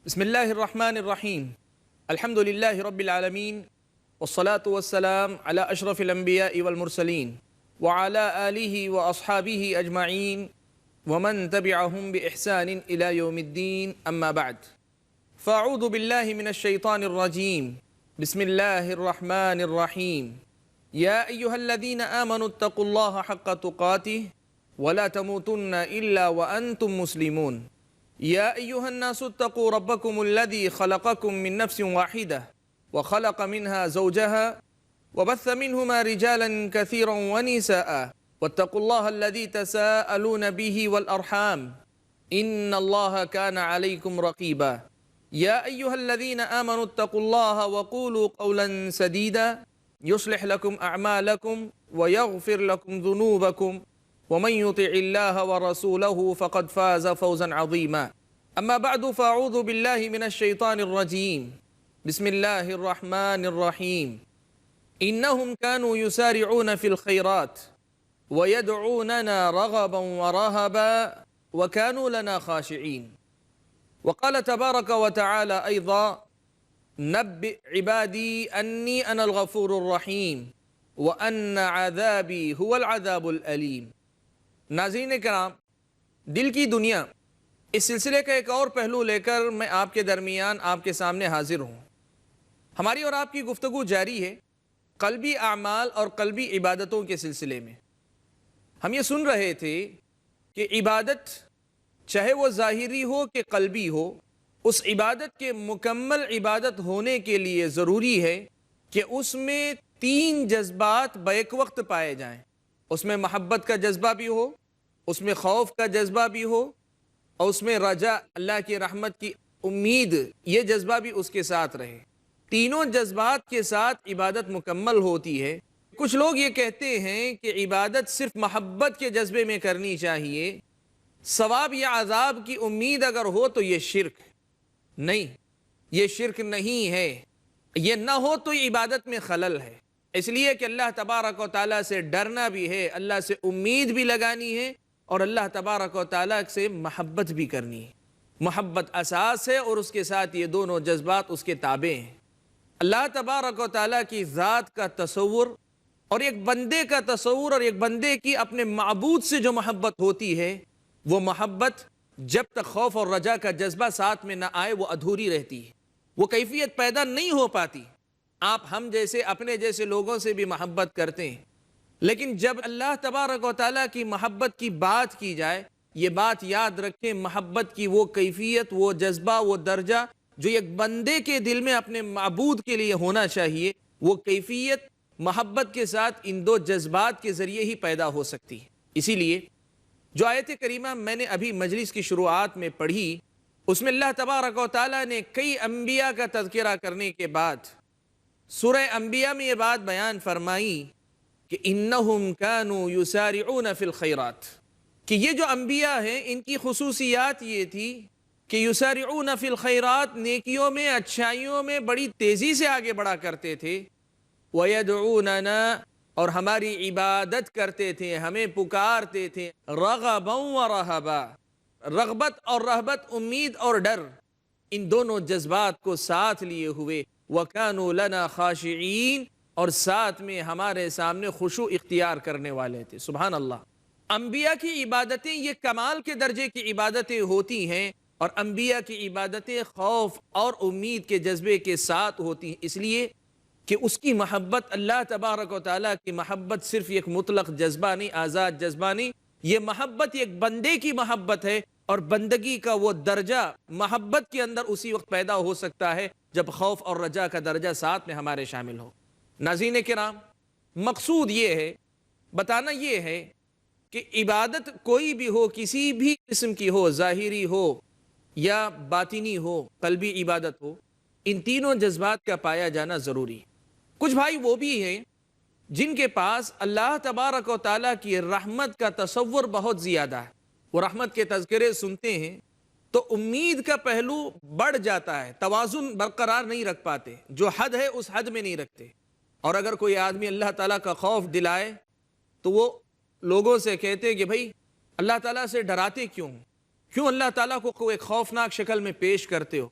بسم الله الرحمن الرحيم. الحمد لله رب العالمين، والصلاة والسلام على أشرف الأنبياء والمرسلين وعلى آله وأصحابه أجمعين ومن تبعهم بإحسان إلى يوم الدين، أما بعد. فأعوذ بالله من الشيطان الرجيم. بسم الله الرحمن الرحيم. يا أيها الذين آمنوا اتقوا الله حق تقاته ولا تموتن إلا وأنتم مسلمون. يا أيها الناس اتقوا ربكم الذي خلقكم من نفس واحدة وخلق منها زوجها وبث منهما رجالا كثيرا ونساء واتقوا الله الذي تساءلون به والأرحام إن الله كان عليكم رقيبا. يا أيها الذين آمنوا اتقوا الله وقولوا قولا سديدا يصلح لكم أعمالكم ويغفر لكم ذنوبكم ومن يطع الله ورسوله فقد فاز فوزا عظيما. أما بعد، فأعوذ بالله من الشيطان الرجيم. بسم الله الرحمن الرحيم. إنهم كانوا يسارعون في الخيرات ويدعوننا رغبا ورهبا وكانوا لنا خاشعين. وقال تبارك وتعالى أيضا: نبئ عبادي أني أنا الغفور الرحيم وأن عذابي هو العذاب الأليم. ناظرین کرام، دل کی دنیا اس سلسلے کا ایک اور پہلو لے کر میں آپ کے درمیان آپ کے سامنے حاضر ہوں۔ ہماری اور آپ کی گفتگو جاری ہے قلبی اعمال اور قلبی عبادتوں کے سلسلے میں۔ ہم یہ سن رہے تھے کہ عبادت چاہے وہ ظاہری ہو کہ قلبی ہو، اس عبادت کے مکمل عبادت ہونے کے لیے ضروری ہے کہ اس میں تین جذبات بیک وقت پائے جائیں۔ اس میں محبت کا جذبہ بھی ہو، اس میں خوف کا جذبہ بھی ہو، اور اس میں رجا، اللہ کی رحمت کی امید، یہ جذبہ بھی اس کے ساتھ رہے۔ تینوں جذبات کے ساتھ عبادت مکمل ہوتی ہے۔ کچھ لوگ یہ کہتے ہیں کہ عبادت صرف محبت کے جذبے میں کرنی چاہیے، ثواب یا عذاب کی امید اگر ہو تو یہ شرک نہیں، یہ شرک نہیں ہے، یہ نہ ہو تو یہ عبادت میں خلل ہے۔ اس لیے کہ اللہ تبارک و تعالیٰ سے ڈرنا بھی ہے، اللہ سے امید بھی لگانی ہے، اور اللہ تبارک و تعالیٰ سے محبت بھی کرنی ہے۔ محبت اساس ہے اور اس کے ساتھ یہ دونوں جذبات اس کے تابع ہیں۔ اللہ تبارک و تعالیٰ کی ذات کا تصور اور ایک بندے کا تصور اور ایک بندے کی اپنے معبود سے جو محبت ہوتی ہے، وہ محبت جب تک خوف اور رجا کا جذبہ ساتھ میں نہ آئے وہ ادھوری رہتی ہے، وہ کیفیت پیدا نہیں ہو پاتی۔ آپ ہم جیسے اپنے جیسے لوگوں سے بھی محبت کرتے ہیں، لیکن جب اللہ تبارک و تعالیٰ کی محبت کی بات کی جائے، یہ بات یاد رکھیں، محبت کی وہ کیفیت، وہ جذبہ، وہ درجہ جو ایک بندے کے دل میں اپنے معبود کے لیے ہونا چاہیے، وہ کیفیت محبت کے ساتھ ان دو جذبات کے ذریعے ہی پیدا ہو سکتی ہے۔ اسی لیے جو آیت کریمہ میں نے ابھی مجلس کی شروعات میں پڑھی، اس میں اللہ تبارک و تعالیٰ نے کئی انبیاء کا تذکرہ کرنے کے بعد سورہ انبیاء میں یہ بات بیان فرمائی کہ انہم کانوا یسارعون فی الخیرات، کہ یہ جو انبیاء ہیں ان کی خصوصیات یہ تھی کہ یسارعون فی الخیرات، نیکیوں میں، اچھائیوں میں بڑی تیزی سے آگے بڑھا کرتے تھے، ویدعوننا، اور ہماری عبادت کرتے تھے، ہمیں پکارتے تھے، رغبا ورہبا، رغبت اور رہبت، امید اور ڈر، ان دونوں جذبات کو ساتھ لیے ہوئے، وَكَانُوا لَنَا خَاشِعِينَ، اور ساتھ میں ہمارے سامنے خشوع اختیار کرنے والے تھے۔ سبحان اللہ۔ انبیاء کی عبادتیں یہ کمال کے درجے کی عبادتیں ہوتی ہیں، اور انبیاء کی عبادتیں خوف اور امید کے جذبے کے ساتھ ہوتی ہیں، اس لیے کہ اس کی محبت، اللہ تبارک و تعالیٰ کی محبت صرف ایک مطلق جذبہ نہیں، آزاد جذبہ نہیں، یہ محبت ایک بندے کی محبت ہے، اور بندگی کا وہ درجہ محبت کے اندر اسی وقت پیدا ہو سکتا ہے جب خوف اور رجا کا درجہ ساتھ میں ہمارے شامل ہو۔ ناظرین کرام، مقصود یہ ہے، بتانا یہ ہے کہ عبادت کوئی بھی ہو، کسی بھی قسم کی ہو، ظاہری ہو یا باطنی ہو، قلبی عبادت ہو، ان تینوں جذبات کا پایا جانا ضروری ہے۔ کچھ بھائی وہ بھی ہیں جن کے پاس اللہ تبارک و تعالیٰ کی رحمت کا تصور بہت زیادہ ہے، وہ رحمت کے تذکرے سنتے ہیں تو امید کا پہلو بڑھ جاتا ہے، توازن برقرار نہیں رکھ پاتے، جو حد ہے اس حد میں نہیں رکھتے۔ اور اگر کوئی آدمی اللہ تعالیٰ کا خوف دلائے تو وہ لوگوں سے کہتے کہ بھائی اللہ تعالیٰ سے ڈراتے کیوں اللہ تعالیٰ کو ایک خوفناک شکل میں پیش کرتے ہو؟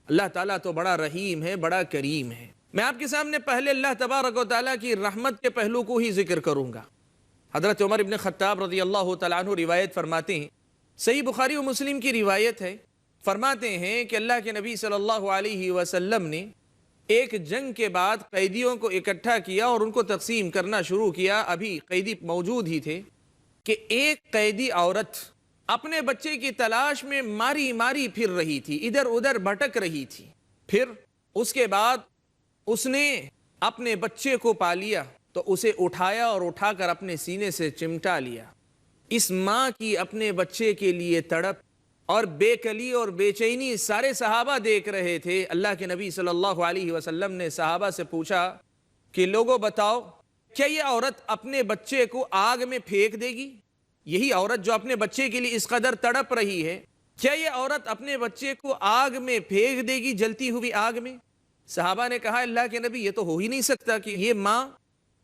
اللہ تعالیٰ تو بڑا رحیم ہے، بڑا کریم ہے۔ میں آپ کے سامنے پہلے اللہ تبارک و تعالیٰ کی رحمت کے پہلو کو ہی ذکر کروں گا۔ حضرت عمر ابن خطاب رضی اللہ تعالیٰ عنہ روایت فرماتے ہیں، صحیح بخاری و مسلم کی روایت ہے، فرماتے ہیں کہ اللہ کے نبی صلی اللہ علیہ وسلم نے ایک جنگ کے بعد قیدیوں کو اکٹھا کیا اور ان کو تقسیم کرنا شروع کیا۔ ابھی قیدی موجود ہی تھے کہ ایک قیدی عورت اپنے بچے کی تلاش میں ماری ماری پھر رہی تھی، ادھر ادھر بھٹک رہی تھی۔ پھر اس کے بعد اس نے اپنے بچے کو پا لیا تو اسے اٹھایا اور اٹھا کر اپنے سینے سے چمٹا لیا۔ اس ماں کی اپنے بچے کے لیے تڑپ اور بے کلی اور بے چینی سارے صحابہ دیکھ رہے تھے۔ اللہ کے نبی صلی اللہ علیہ وسلم نے صحابہ سے پوچھا کہ لوگوں بتاؤ، کیا یہ عورت اپنے بچے کو آگ میں پھینک دے گی؟ یہی عورت جو اپنے بچے کے لیے اس قدر تڑپ رہی ہے، کیا یہ عورت اپنے بچے کو آگ میں پھینک دے گی، جلتی ہوئی آگ میں؟ صحابہ نے کہا اللہ کے نبی یہ تو ہو ہی نہیں سکتا کہ یہ ماں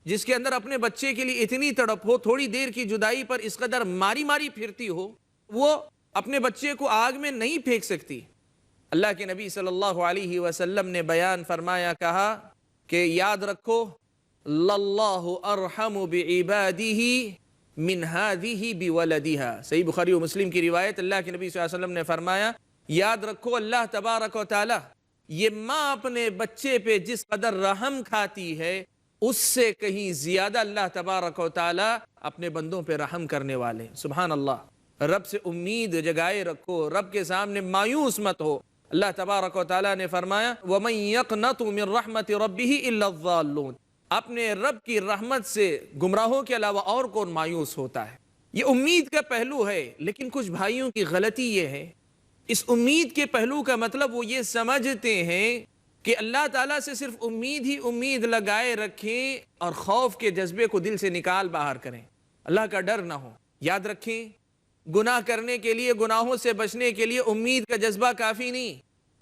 جس کے اندر اپنے بچے کے لیے اتنی تڑپ ہو، تھوڑی دیر کی جدائی پر اس قدر ماری ماری پھرتی ہو، وہ اپنے بچے کو آگ میں نہیں پھینک سکتی۔ اللہ کے نبی صلی اللہ علیہ وسلم نے بیان فرمایا، کہا کہ یاد رکھو للہ ارحم بعبادہ من ہذہ بولدہا۔ صحیح بخاری و مسلم کی روایت، اللہ کے نبی صلی اللہ علیہ وسلم نے فرمایا، یاد رکھو اللہ تبارک و تعالی یہ ماں اپنے بچے پہ جس قدر رحم کھاتی ہے، اس سے کہیں زیادہ اللہ تبارک و تعالی اپنے بندوں پہ رحم کرنے والے۔ سبحان اللہ، رب سے امید جگائے رکھو، رب کے سامنے مایوس مت ہو۔ اللہ تبارک و تعالی نے فرمایا وَمَن يَقْنَطُ مِن رَحْمَةِ رَبِّهِ إِلَّا الضَّالُّونَ، اپنے رب کی رحمت سے گمراہوں کے علاوہ اور کون مایوس ہوتا ہے؟ یہ امید کا پہلو ہے، لیکن کچھ بھائیوں کی غلطی یہ ہے، اس امید کے پہلو کا مطلب وہ یہ سمجھتے ہیں کہ اللہ تعالیٰ سے صرف امید ہی امید لگائے رکھیں اور خوف کے جذبے کو دل سے نکال باہر کریں، اللہ کا ڈر نہ ہو۔ یاد رکھیں، گناہ کرنے کے لیے، گناہوں سے بچنے کے لیے امید کا جذبہ کافی نہیں،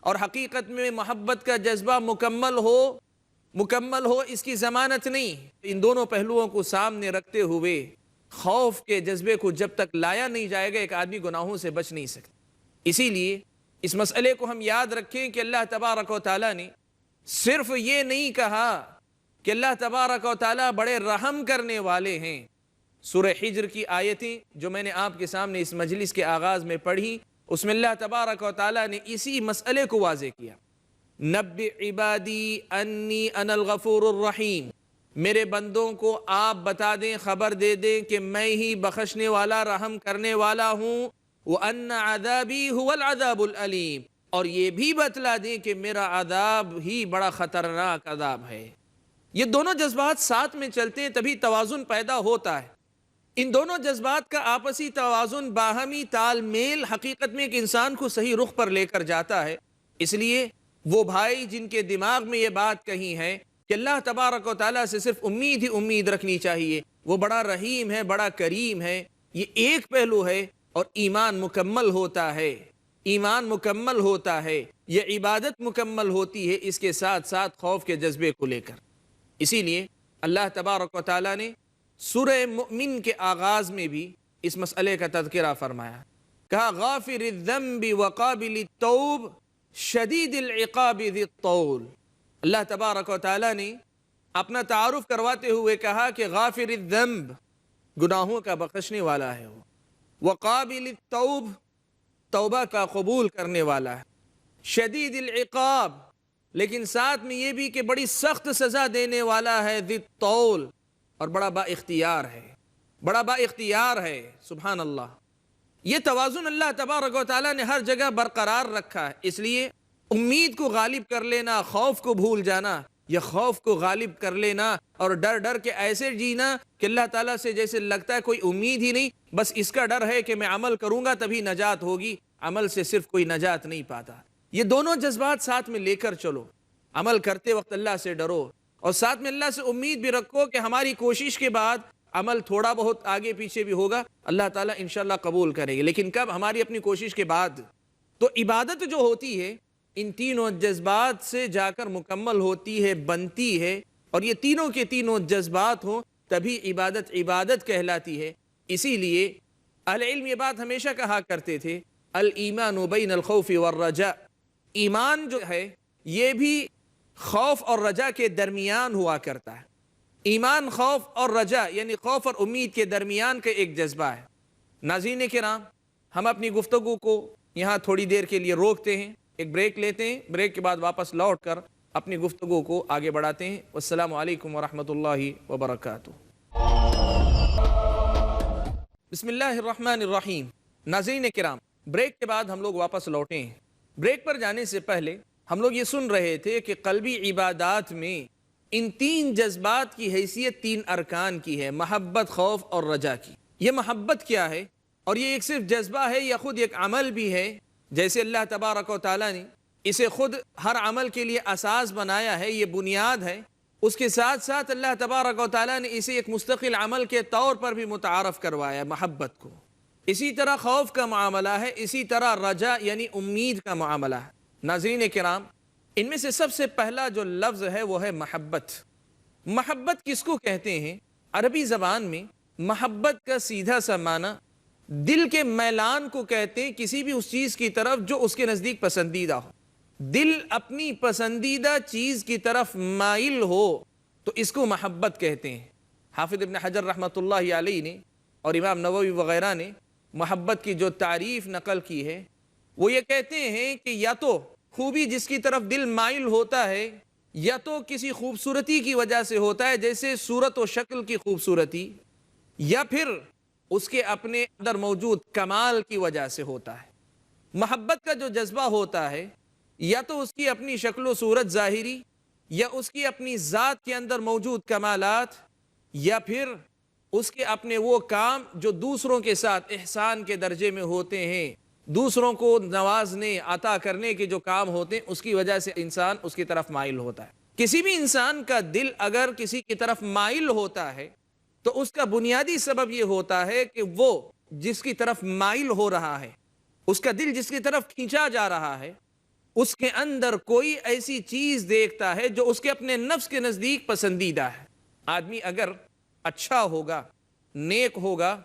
اور حقیقت میں محبت کا جذبہ مکمل ہو اس کی ضمانت نہیں۔ ان دونوں پہلوؤں کو سامنے رکھتے ہوئے خوف کے جذبے کو جب تک لایا نہیں جائے گا، ایک آدمی گناہوں سے بچ نہیں سکتا۔ اسی لیے اس مسئلے کو ہم یاد رکھیں کہ اللہ تبارک و تعالیٰ نے صرف یہ نہیں کہا کہ اللہ تبارک و تعالیٰ بڑے رحم کرنے والے ہیں۔ سورہ حجر کی آیتیں جو میں نے آپ کے سامنے اس مجلس کے آغاز میں پڑھی، اس میں اللہ تبارک و تعالیٰ نے اسی مسئلے کو واضح کیا، نبئ عبادی انی انا الغفور الرحیم، میرے بندوں کو آپ بتا دیں، خبر دے دیں کہ میں ہی بخشنے والا، رحم کرنے والا ہوں، وَأَنَّ عَذَابِي هُوَ الْعَذَابُ الْأَلِيمُ، اور یہ بھی بتلا دیں کہ میرا عذاب ہی بڑا خطرناک عذاب ہے۔ یہ دونوں جذبات ساتھ میں چلتے ہیں تبھی توازن پیدا ہوتا ہے۔ ان دونوں جذبات کا آپسی توازن، باہمی تال میل حقیقت میں ایک انسان کو صحیح رخ پر لے کر جاتا ہے۔ اس لیے وہ بھائی جن کے دماغ میں یہ بات کہی ہے کہ اللہ تبارک و تعالیٰ سے صرف امید ہی امید رکھنی چاہیے، وہ بڑا رحیم ہے، بڑا کریم ہے، یہ ایک پہلو ہے، اور ایمان مکمل ہوتا ہے، ایمان مکمل ہوتا ہے، یہ عبادت مکمل ہوتی ہے اس کے ساتھ ساتھ خوف کے جذبے کو لے کر۔ اسی لیے اللہ تبارک و تعالیٰ نے سورہ مؤمن کے آغاز میں بھی اس مسئلے کا تذکرہ فرمایا، کہا غافر الذنب وقابل التوب شدید العقاب ذی الطول۔ اللہ تبارک و تعالیٰ نے اپنا تعارف کرواتے ہوئے کہا کہ غافر الذنب، گناہوں کا بخشنے والا ہے وہ، وقابل التوب، توبہ کا قبول کرنے والا ہے، شدید العقاب، لیکن ساتھ میں یہ بھی کہ بڑی سخت سزا دینے والا ہے، ذی الطول، اور بڑا با اختیار ہے، بڑا با اختیار ہے۔ سبحان اللہ، یہ توازن اللہ تبارک و تعالیٰ نے ہر جگہ برقرار رکھا ہے۔ اس لیے امید کو غالب کر لینا، خوف کو بھول جانا، یا خوف کو غالب کر لینا اور ڈر ڈر کے ایسے جینا کہ اللہ تعالیٰ سے جیسے لگتا ہے کوئی امید ہی نہیں، بس اس کا ڈر ہے کہ میں عمل کروں گا تبھی نجات ہوگی، عمل سے صرف کوئی نجات نہیں پاتا۔ یہ دونوں جذبات ساتھ میں لے کر چلو، عمل کرتے وقت اللہ سے ڈرو اور ساتھ میں اللہ سے امید بھی رکھو کہ ہماری کوشش کے بعد عمل تھوڑا بہت آگے پیچھے بھی ہوگا، اللہ تعالیٰ انشاءاللہ قبول کرے گی، لیکن کب؟ ہماری اپنی کوشش کے بعد۔ تو عبادت جو ہوتی ہے ان تینوں جذبات سے جا کر مکمل ہوتی ہے، بنتی ہے، اور یہ تینوں کے تینوں جذبات ہوں تبھی عبادت عبادت کہلاتی ہے۔ اسی لیے اہل علم یہ بات ہمیشہ کہا کرتے تھے، الایمان بین الخوف والرجاء، ایمان جو ہے یہ بھی خوف اور رجا کے درمیان ہوا کرتا ہے. ایمان خوف اور رجا یعنی خوف اور امید کے درمیان کا ایک جذبہ ہے. ناظرین کرام، ہم اپنی گفتگو کو یہاں تھوڑی دیر کے لیے روکتے ہیں، ایک بریک لیتے ہیں، بریک کے بعد واپس لوٹ کر اپنی گفتگو کو آگے بڑھاتے ہیں. والسلام علیکم ورحمۃ اللہ وبرکاتہ. بسم اللہ الرحمن الرحیم. ناظرین کرام، بریک کے بعد ہم لوگ واپس لوٹے ہیں. بریک پر جانے سے پہلے ہم لوگ یہ سن رہے تھے کہ قلبی عبادات میں ان تین جذبات کی حیثیت تین ارکان کی ہے، محبت، خوف اور رجا کی. یہ محبت کیا ہے؟ اور یہ ایک صرف جذبہ ہے یا خود ایک عمل بھی ہے؟ جیسے اللہ تبارک و تعالیٰ نے اسے خود ہر عمل کے لیے اساس بنایا ہے، یہ بنیاد ہے، اس کے ساتھ ساتھ اللہ تبارک و تعالیٰ نے اسے ایک مستقل عمل کے طور پر بھی متعارف کروایا محبت کو. اسی طرح خوف کا معاملہ ہے، اسی طرح رجا یعنی امید کا معاملہ ہے. ناظرین کرام، ان میں سے سب سے پہلا جو لفظ ہے وہ ہے محبت. محبت کس کو کہتے ہیں؟ عربی زبان میں محبت کا سیدھا سا معنی دل کے میلان کو کہتے ہیں، کسی بھی اس چیز کی طرف جو اس کے نزدیک پسندیدہ ہو. دل اپنی پسندیدہ چیز کی طرف مائل ہو تو اس کو محبت کہتے ہیں. حافظ ابن حجر رحمۃ اللہ علیہ نے اور امام نووی وغیرہ نے محبت کی جو تعریف نقل کی ہے وہ یہ کہتے ہیں کہ یا تو خوبی جس کی طرف دل مائل ہوتا ہے یا تو کسی خوبصورتی کی وجہ سے ہوتا ہے، جیسے صورت و شکل کی خوبصورتی، یا پھر اس کے اپنے اندر موجود کمال کی وجہ سے ہوتا ہے. محبت کا جو جذبہ ہوتا ہے یا تو اس کی اپنی شکل و صورت ظاہری، یا اس کی اپنی ذات کے اندر موجود کمالات، یا پھر اس کے اپنے وہ کام جو دوسروں کے ساتھ احسان کے درجے میں ہوتے ہیں، دوسروں کو نوازنے عطا کرنے کے جو کام ہوتے ہیں، اس کی وجہ سے انسان اس کی طرف مائل ہوتا ہے. کسی بھی انسان کا دل اگر کسی کی طرف مائل ہوتا ہے تو اس کا بنیادی سبب یہ ہوتا ہے کہ وہ جس کی طرف مائل ہو رہا ہے، اس کا دل جس کی طرف کھینچا جا رہا ہے، اس کے اندر کوئی ایسی چیز دیکھتا ہے جو اس کے اپنے نفس کے نزدیک پسندیدہ ہے. آدمی اگر اچھا ہوگا، نیک ہوگا،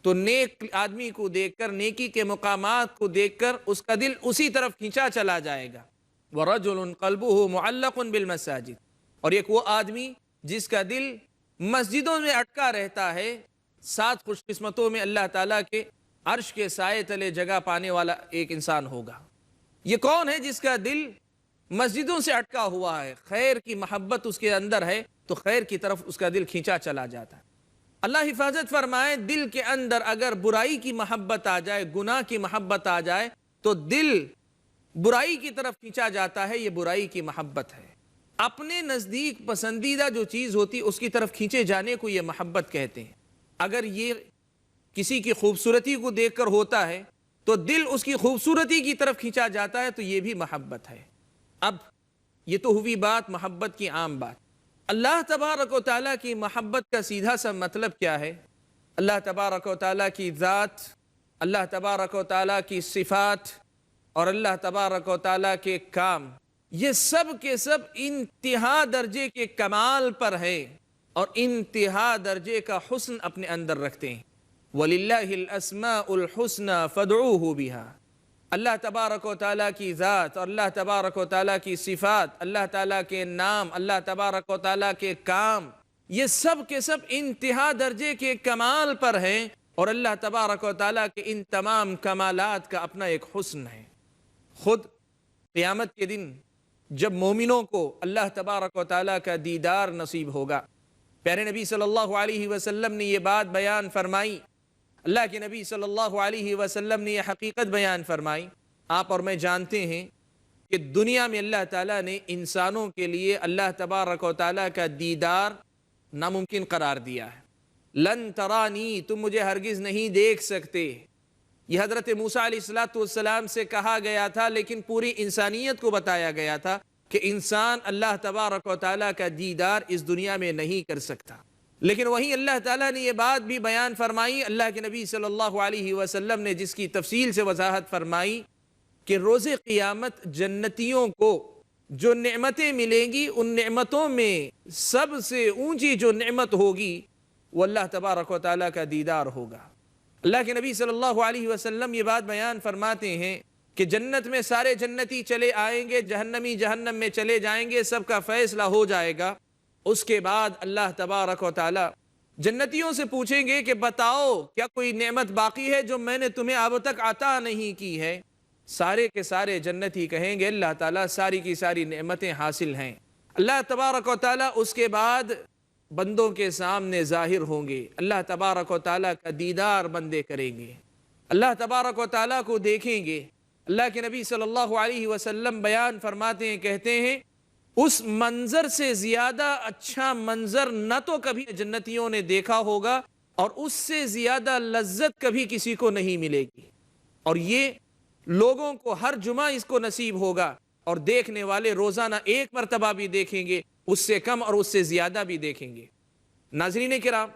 تو نیک آدمی کو دیکھ کر، نیکی کے مقامات کو دیکھ کر اس کا دل اسی طرف کھینچا چلا جائے گا. وَرَجُلٌ قَلْبُهُ مُعَلَّقٌ بِالْمَسَاجِدِ. اور ایک وہ آدمی جس کا دل مسجدوں میں اٹکا رہتا ہے، 7 خوش قسمتوں میں اللہ تعالیٰ کے عرش کے سائے تلے جگہ پانے والا ایک انسان ہوگا. یہ کون ہے جس کا دل مسجدوں سے اٹکا ہوا ہے؟ خیر کی محبت اس کے اندر ہے تو خیر کی طرف اس کا دل کھینچا چلا جاتا ہے. اللہ حفاظت فرمائے، دل کے اندر اگر برائی کی محبت آ جائے، گناہ کی محبت آ جائے تو دل برائی کی طرف کھینچا جاتا ہے. یہ برائی کی محبت ہے. اپنے نزدیک پسندیدہ جو چیز ہوتی اس کی طرف کھینچے جانے کو یہ محبت کہتے ہیں. اگر یہ کسی کی خوبصورتی کو دیکھ کر ہوتا ہے تو دل اس کی خوبصورتی کی طرف کھینچا جاتا ہے، تو یہ بھی محبت ہے. اب یہ تو ہوئی بات محبت کی عام بات. اللہ تبارک و تعالیٰ کی محبت کا سیدھا سا مطلب کیا ہے؟ اللہ تبارک و تعالیٰ کی ذات، اللہ تبارک و تعالیٰ کی صفات اور اللہ تبارک و تعالیٰ کے کام، یہ سب کے سب انتہا درجے کے کمال پر ہے اور انتہا درجے کا حسن اپنے اندر رکھتے ہیں. وَلِلَّهِ الْأَسْمَاءُ الْحُسْنَى فَادْعُوهُ بِهَا. اللہ تبارک و تعالیٰ کی ذات اور اللہ تبارک و تعالیٰ کی صفات، اللہ تعالیٰ کے نام، اللہ تبارک و تعالیٰ کے کام، یہ سب کے سب انتہا درجے کے کمال پر ہیں اور اللہ تبارک و تعالیٰ کے ان تمام کمالات کا اپنا ایک حسن ہے. خود قیامت کے دن جب مومنوں کو اللہ تبارک و تعالیٰ کا دیدار نصیب ہوگا، پیارے نبی صلی اللہ علیہ وسلم نے یہ بات بیان فرمائی، اللہ کے نبی صلی اللہ علیہ وسلم نے یہ حقیقت بیان فرمائی. آپ اور میں جانتے ہیں کہ دنیا میں اللہ تعالیٰ نے انسانوں کے لیے اللہ تبارک و تعالیٰ کا دیدار ناممکن قرار دیا ہے. لن ترانی، تم مجھے ہرگز نہیں دیکھ سکتے. یہ حضرت موسیٰ علیہ السلام سے کہا گیا تھا، لیکن پوری انسانیت کو بتایا گیا تھا کہ انسان اللہ تبارک و تعالیٰ کا دیدار اس دنیا میں نہیں کر سکتا. لیکن وہیں اللہ تعالیٰ نے یہ بات بھی بیان فرمائی، اللہ کے نبی صلی اللہ علیہ وسلم نے جس کی تفصیل سے وضاحت فرمائی کہ روز قیامت جنتیوں کو جو نعمتیں ملیں گی، ان نعمتوں میں سب سے اونچی جو نعمت ہوگی وہ اللہ تبارک و تعالیٰ کا دیدار ہوگا. اللہ کے نبی صلی اللہ علیہ وسلم یہ بات بیان فرماتے ہیں کہ جنت میں سارے جنتی چلے آئیں گے، جہنمی جہنم میں چلے جائیں گے، سب کا فیصلہ ہو جائے گا۔ اس کے بعد اللہ تبارک و تعالی جنتیوں سے پوچھیں گے کہ بتاؤ کیا کوئی نعمت باقی ہے جو میں نے تمہیں اب تک عطا نہیں کی ہے؟ سارے کے سارے جنتی کہیں گے اللہ تعالیٰ ساری کی ساری نعمتیں حاصل ہیں۔ اللہ تبارک و تعالیٰ اس کے بعد بندوں کے سامنے ظاہر ہوں گے، اللہ تبارک و تعالیٰ کا دیدار بندے کریں گے، اللہ تبارک و تعالیٰ کو دیکھیں گے۔ اللہ کے نبی صلی اللہ علیہ وسلم بیان فرماتے ہیں، کہتے ہیں اس منظر سے زیادہ اچھا منظر نہ تو کبھی جنتیوں نے دیکھا ہوگا، اور اس سے زیادہ لذت کبھی کسی کو نہیں ملے گی، اور یہ لوگوں کو ہر جمعہ اس کو نصیب ہوگا، اور دیکھنے والے روزانہ ایک مرتبہ بھی دیکھیں گے، اس سے کم اور اس سے زیادہ بھی دیکھیں گے۔ ناظرین کرام،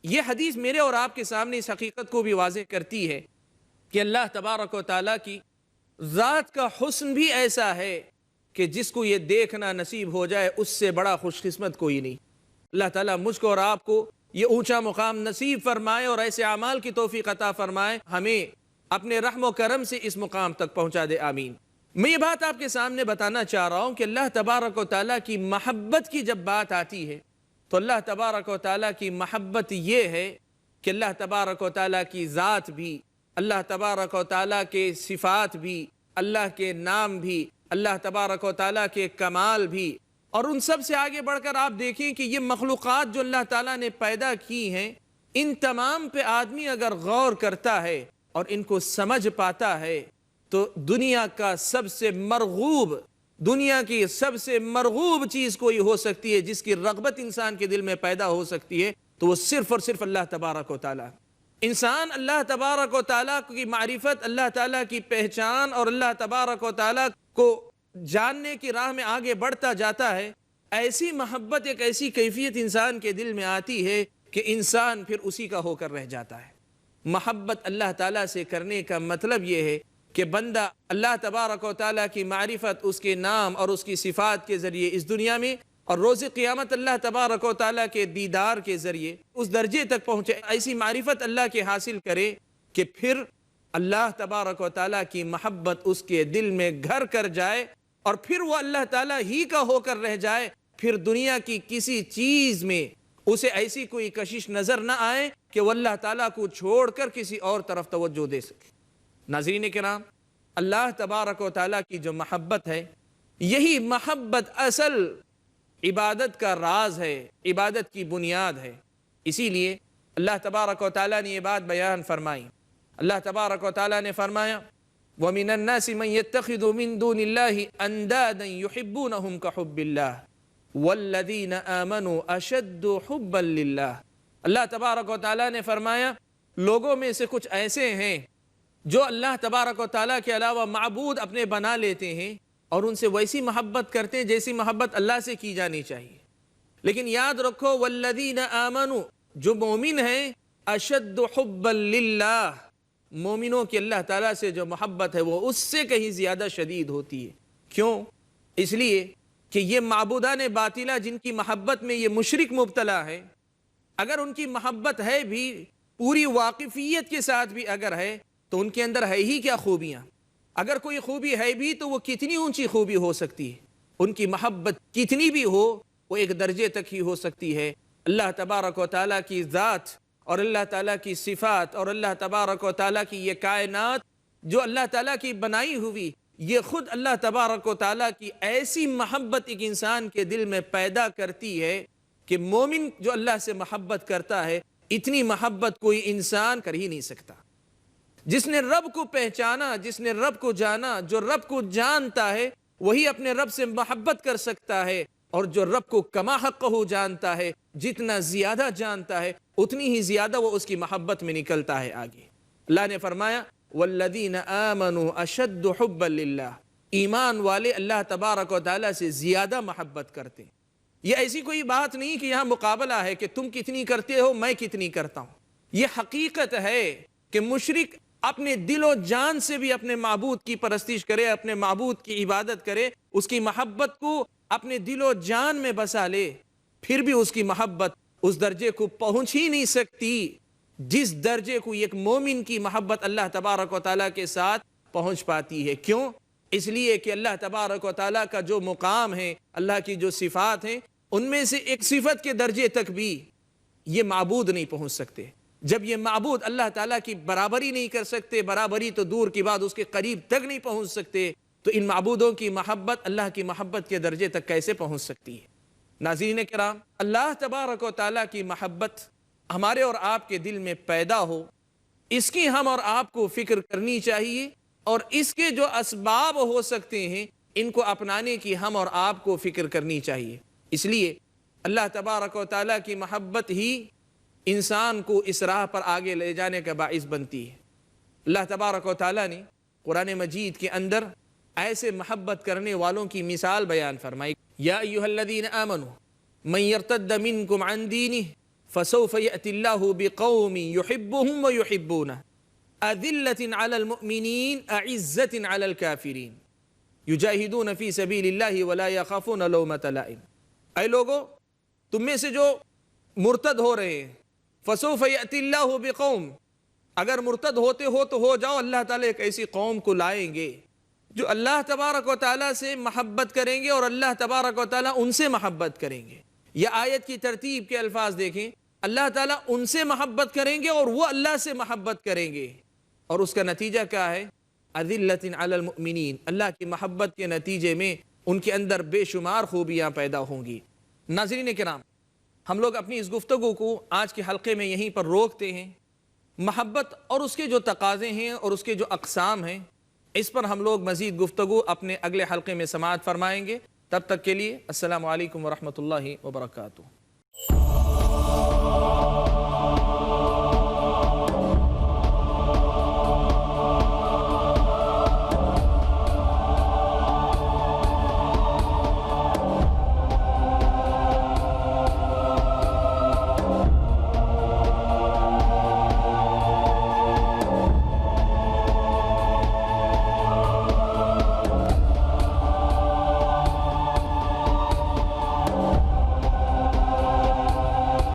یہ حدیث میرے اور آپ کے سامنے اس حقیقت کو بھی واضح کرتی ہے کہ اللہ تبارک و تعالیٰ کی ذات کا حسن بھی ایسا ہے کہ جس کو یہ دیکھنا نصیب ہو جائے اس سے بڑا خوش قسمت کوئی نہیں۔ اللہ تعالیٰ مجھ کو اور آپ کو یہ اونچا مقام نصیب فرمائے اور ایسے اعمال کی توفیق عطا فرمائے، ہمیں اپنے رحم و کرم سے اس مقام تک پہنچا دے، آمین۔ میں یہ بات آپ کے سامنے بتانا چاہ رہا ہوں کہ اللہ تبارک و تعالیٰ کی محبت کی جب بات آتی ہے تو اللہ تبارک و تعالیٰ کی محبت یہ ہے کہ اللہ تبارک و تعالیٰ کی ذات بھی، اللہ تبارک و تعالیٰ کے صفات بھی، اللہ کے نام بھی، اللہ تبارک و تعالیٰ کے کمال بھی، اور ان سب سے آگے بڑھ کر آپ دیکھیں کہ یہ مخلوقات جو اللہ تعالیٰ نے پیدا کی ہیں، ان تمام پہ آدمی اگر غور کرتا ہے اور ان کو سمجھ پاتا ہے تو دنیا کا سب سے مرغوب، دنیا کی سب سے مرغوب چیز کوئی ہو سکتی ہے جس کی رغبت انسان کے دل میں پیدا ہو سکتی ہے تو وہ صرف اور صرف اللہ تبارک و تعالیٰ۔ انسان اللہ تبارک و تعالیٰ کی معرفت، اللہ تعالیٰ کی پہچان اور اللہ تبارک و تعالیٰ کو جاننے کی راہ میں آگے بڑھتا جاتا ہے، ایسی محبت، ایک ایسی کیفیت انسان کے دل میں آتی ہے کہ انسان پھر اسی کا ہو کر رہ جاتا ہے۔ محبت اللہ تعالیٰ سے کرنے کا مطلب یہ ہے کہ بندہ اللہ تبارک و تعالیٰ کی معرفت، اس کے نام اور اس کی صفات کے ذریعے اس دنیا میں، اور روز قیامت اللہ تبارک و تعالیٰ کے دیدار کے ذریعے اس درجے تک پہنچے، ایسی معرفت اللہ کے حاصل کرے کہ پھر اللہ تبارک و تعالیٰ کی محبت اس کے دل میں گھر کر جائے، اور پھر وہ اللہ تعالیٰ ہی کا ہو کر رہ جائے، پھر دنیا کی کسی چیز میں اسے ایسی کوئی کشش نظر نہ آئے کہ وہ اللہ تعالیٰ کو چھوڑ کر کسی اور طرف توجہ دے سکے۔ ناظرین کرام، اللہ تبارک و تعالیٰ کی جو محبت ہے، یہی محبت اصل عبادت کا راز ہے، عبادت کی بنیاد ہے۔ اسی لیے اللہ تبارک و تعالیٰ نے یہ بات بیان فرمائی۔ اللہ تبارک و تعالیٰ نے فرمایا وَمِنَ النَّاسِ مَن يَتَّخِذُ مِن دُونِ اللَّهِ أَندَادًا يُحِبُّونَهُمْ كَحُبِّ اللَّهِ وَالَّذِينَ آمَنُوا أَشَدُّ حُبًّا لِلَّهِ۔ اللہ تبارک و تعالیٰ نے فرمایا لوگوں میں سے کچھ ایسے ہیں جو اللہ تبارک و تعالیٰ کے علاوہ معبود اپنے بنا لیتے ہیں اور ان سے ویسی محبت کرتے ہیں جیسی محبت اللہ سے کی جانی چاہیے، لیکن یاد رکھو والذین آمنوا، جو مومن ہیں، اشد حبا للہ، مومنوں کی اللہ تعالیٰ سے جو محبت ہے وہ اس سے کہیں زیادہ شدید ہوتی ہے۔ کیوں؟ اس لیے کہ یہ معبودان باطلہ جن کی محبت میں یہ مشرک مبتلا ہے، اگر ان کی محبت ہے بھی پوری واقفیت کے ساتھ بھی اگر ہے تو ان کے اندر ہے ہی کیا خوبیاں؟ اگر کوئی خوبی ہے بھی تو وہ کتنی اونچی خوبی ہو سکتی ہے، ان کی محبت کتنی بھی ہو وہ ایک درجے تک ہی ہو سکتی ہے۔ اللہ تبارک و تعالیٰ کی ذات اور اللہ تعالیٰ کی صفات اور اللہ تبارک و تعالیٰ کی یہ کائنات جو اللہ تعالیٰ کی بنائی ہوئی، یہ خود اللہ تبارک و تعالیٰ کی ایسی محبت ایک انسان کے دل میں پیدا کرتی ہے کہ مومن جو اللہ سے محبت کرتا ہے، اتنی محبت کوئی انسان کر ہی نہیں سکتا۔ جس نے رب کو پہچانا، جس نے رب کو جانا، جو رب کو جانتا ہے وہی اپنے رب سے محبت کر سکتا ہے، اور جو رب کو کما حقہ جانتا ہے، جتنا زیادہ جانتا ہے اتنی ہی زیادہ وہ اس کی محبت میں نکلتا ہے آگے۔ اللہ نے فرمایا والذین آمنوا اشد حبا للہ، ایمان والے اللہ تبارک و تعالیٰ سے زیادہ محبت کرتے ہیں۔ یہ ایسی کوئی بات نہیں کہ یہاں مقابلہ ہے کہ تم کتنی کرتے ہو میں کتنی کرتا ہوں، یہ حقیقت ہے کہ مشرک اپنے دل و جان سے بھی اپنے معبود کی پرستش کرے، اپنے معبود کی عبادت کرے، اس کی محبت کو اپنے دل و جان میں بسا لے، پھر بھی اس کی محبت اس درجے کو پہنچ ہی نہیں سکتی جس درجے کو ایک مومن کی محبت اللہ تبارک و تعالیٰ کے ساتھ پہنچ پاتی ہے۔ کیوں؟ اس لیے کہ اللہ تبارک و تعالیٰ کا جو مقام ہے، اللہ کی جو صفات ہیں، ان میں سے ایک صفت کے درجے تک بھی یہ معبود نہیں پہنچ سکتے۔ جب یہ معبود اللہ تعالیٰ کی برابری نہیں کر سکتے، برابری تو دور کی بات، اس کے قریب تک نہیں پہنچ سکتے، تو ان معبودوں کی محبت اللہ کی محبت کے درجے تک کیسے پہنچ سکتی ہے؟ ناظرین کرام، اللہ تبارک و تعالیٰ کی محبت ہمارے اور آپ کے دل میں پیدا ہو، اس کی ہم اور آپ کو فکر کرنی چاہیے، اور اس کے جو اسباب ہو سکتے ہیں ان کو اپنانے کی ہم اور آپ کو فکر کرنی چاہیے۔ اس لیے اللہ تبارک و تعالیٰ کی محبت ہی انسان کو اس راہ پر آگے لے جانے کا باعث بنتی ہے۔ اللہ تبارک و تعالیٰ نے قرآن مجید کے اندر ایسے محبت کرنے والوں کی مثال بیان فرمائی۔ یا ایھا الذین آمنوا من یرتد منکم عن دینہ فسوف یأتی اللہ بقوم یحبهم ویحبونہ اذلۃ علی المؤمنین اعزۃ علی الکافرین یجاہدون فی سبیل اللہ ولا یخافون لومۃ لائم۔ اے لوگو، تم میں سے جو مرتد ہو رہے ہیں، فسوف یأتی اللہ بقوم، اگر مرتد ہوتے ہو تو ہو جاؤ، اللہ تعالیٰ ایک ایسی قوم کو لائیں گے جو اللہ تبارک و تعالیٰ سے محبت کریں گے اور اللہ تبارک و تعالیٰ ان سے محبت کریں گے۔ یہ آیت کی ترتیب کے الفاظ دیکھیں، اللہ تعالیٰ ان سے محبت کریں گے اور وہ اللہ سے محبت کریں گے، اور اس کا نتیجہ کیا ہے؟ اذلۃ علی المؤمنین، اللہ کی محبت کے نتیجے میں ان کے اندر بے شمار خوبیاں پیدا ہوں گی۔ ناظرین کرام، ہم لوگ اپنی اس گفتگو کو آج کے حلقے میں یہیں پر روکتے ہیں۔ محبت اور اس کے جو تقاضے ہیں اور اس کے جو اقسام ہیں، اس پر ہم لوگ مزید گفتگو اپنے اگلے حلقے میں سماعت فرمائیں گے۔ تب تک کے لیے السلام علیکم ورحمۃ اللہ وبرکاتہ۔